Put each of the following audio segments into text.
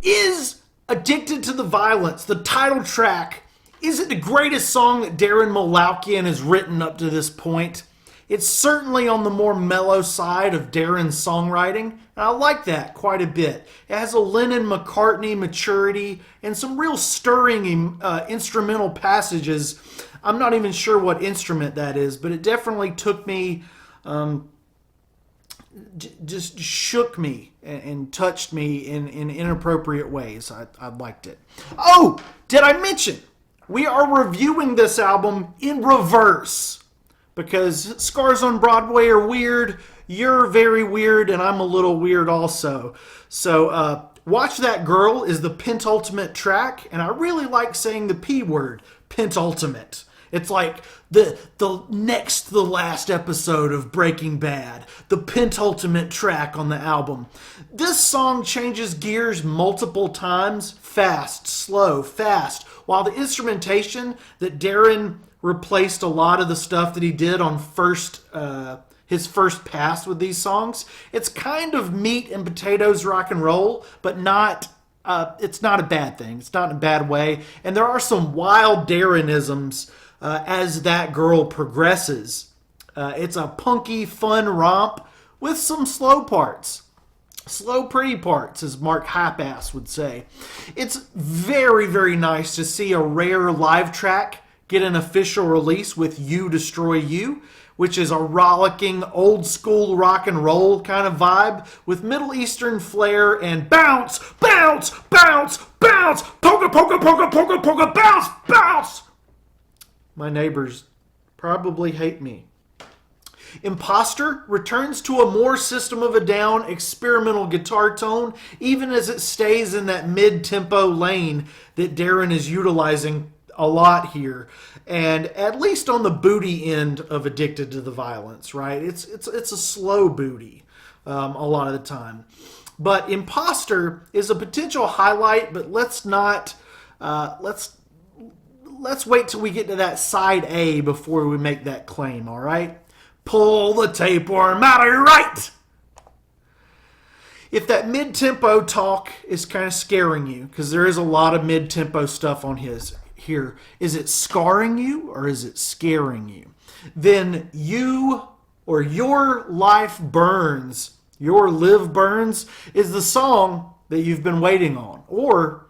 Is Addicted to the Violence, the title track, is it the greatest song that Daron Malakian has written up to this point? It's certainly on the more mellow side of Daron's songwriting, and I like that quite a bit. It has a Lennon-McCartney maturity and some real stirring instrumental passages. I'm not even sure what instrument that is, but it definitely took me, just shook me and touched me in inappropriate ways. I liked it. Oh, did I mention we are reviewing this album in reverse? Because Scars on Broadway are weird, you're very weird, and I'm a little weird also. So Watch That Girl is the pentultimate track, and I really like saying the P word, pentultimate. It's like the next to the last episode of Breaking Bad, the pentultimate track on the album. This song changes gears multiple times, fast, slow, fast, while the instrumentation that Daron replaced a lot of the stuff that he did on his first pass with these songs. It's kind of meat and potatoes rock and roll, but not. It's not a bad thing. It's not in a bad way. And there are some wild Daronisms as That Girl progresses. It's a punky, fun romp with some slow parts. Slow, pretty parts, as Mark Hypass would say. It's very, very nice to see a rare live track get an official release with You Destroy You, which is a rollicking, old-school rock and roll kind of vibe with Middle Eastern flair and bounce, bounce, bounce, bounce, polka, polka, polka, polka, polka, bounce, bounce. My neighbors probably hate me. Imposter returns to a more System of a Down experimental guitar tone, even as it stays in that mid-tempo lane that Daron is utilizing a lot here, and at least on the booty end of Addicted to the Violence, right? It's a slow booty a lot of the time. But Imposter is a potential highlight, but let's wait till we get to that side A before we make that claim, all right? Pull the tapeworm out of your right! If that mid-tempo talk is kind of scaring you, because there is a lot of mid-tempo stuff on here, is it scarring you or is it scaring you? Then You or Your Life Burns, Your Live Burns is the song that you've been waiting on. Or,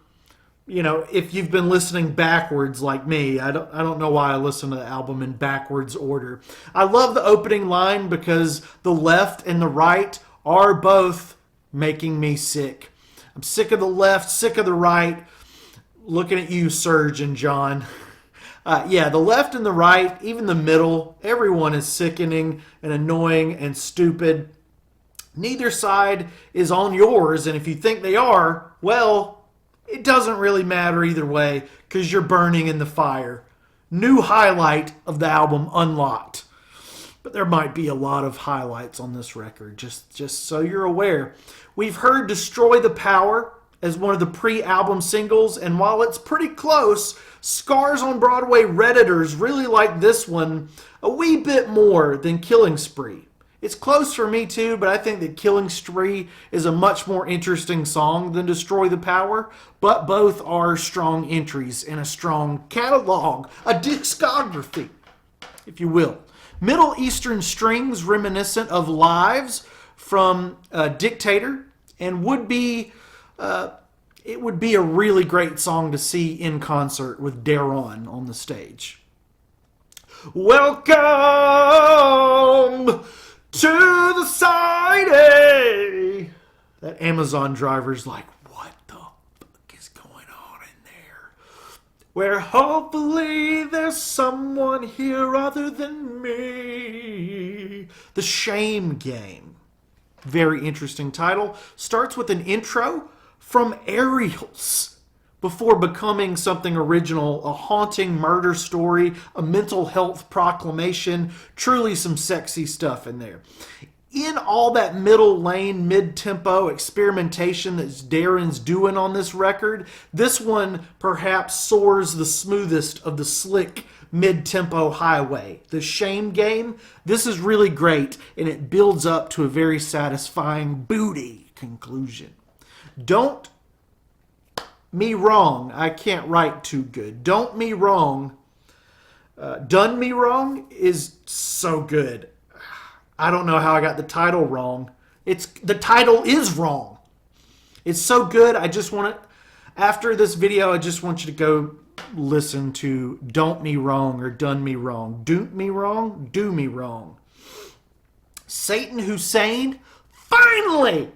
you know, if you've been listening backwards like me, I don't know why I listen to the album in backwards order. I love the opening line because the left and the right are both making me sick. I'm sick of the left, sick of the right. Looking at you, Serge and John. Yeah, the left and the right, even the middle, everyone is sickening and annoying and stupid. Neither side is on yours, and if you think they are, well, it doesn't really matter either way because you're burning in the fire. New highlight of the album unlocked. But there might be a lot of highlights on this record, just so you're aware. We've heard Destroy the Power as one of the pre-album singles, and while it's pretty close, Scars on Broadway Redditors really like this one a wee bit more than Killing Spree. It's close for me too, but I think that Killing Spree is a much more interesting song than Destroy the Power, but both are strong entries in a strong catalog, a discography, if you will. Middle Eastern strings reminiscent of Lives from Dictator, and it would be a really great song to see in concert with Daron on the stage. Welcome to the side A. That Amazon driver's like, what the fuck is going on in there? Where hopefully there's someone here other than me. The Shame Game. Very interesting title. Starts with an intro from Aerials before becoming something original, a haunting murder story, a mental health proclamation, truly some sexy stuff in there. In all that middle lane, mid-tempo experimentation that Daron's doing on this record, this one perhaps soars the smoothest of the slick mid-tempo highway. The Shame Game, this is really great, and it builds up to a very satisfying booty conclusion. Don't Me Wrong. I can't write too good. Don't Me Wrong. Done Me Wrong is so good. I don't know how I got the title wrong. The title is wrong. It's so good. I just want to, after this video, I just want you to go listen to Don't Me Wrong or Done Me Wrong. Do Me Wrong, Do Me Wrong. Satan Hussein, finally!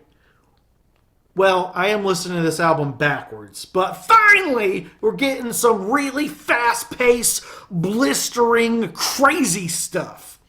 Well, I am listening to this album backwards, but finally we're getting some really fast-paced, blistering, crazy stuff.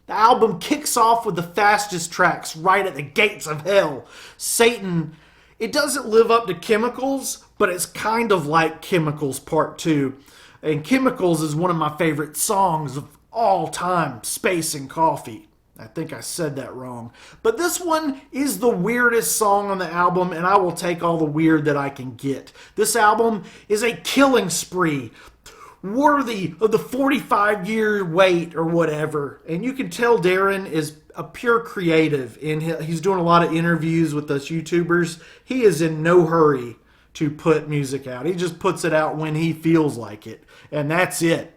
The album kicks off with the fastest tracks right at the gates of hell. Satan, it doesn't live up to Chemicals, but it's kind of like Chemicals Part 2. And Chemicals is one of my favorite songs of all time, Space and Coffee. I think I said that wrong. But this one is the weirdest song on the album, and I will take all the weird that I can get. This album is a killing spree, worthy of the 45-year wait or whatever. And you can tell Daron is a pure creative. He's doing a lot of interviews with us YouTubers. He is in no hurry to put music out. He just puts it out when he feels like it. And that's it.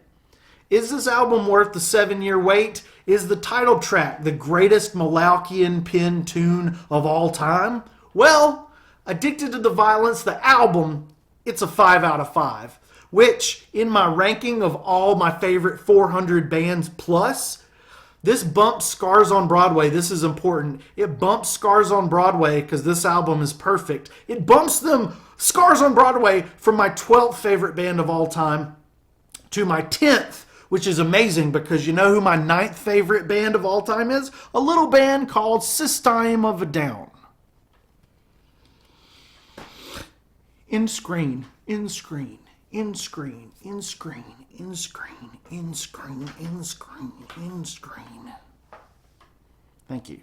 Is this album worth the 7-year wait? Is the title track the greatest Malakian pen tune of all time? Well, Addicted to the Violence, the album, it's a 5 out of 5. Which, in my ranking of all my favorite 400 bands plus, this bumps Scars on Broadway. This is important. It bumps Scars on Broadway because this album is perfect. It bumps them, Scars on Broadway, from my 12th favorite band of all time to my 10th, which is amazing because you know who my 9th favorite band of all time is? A little band called System of a Down. In screen, in screen, in screen, in screen, in screen, in screen, in screen, in screen. Thank you.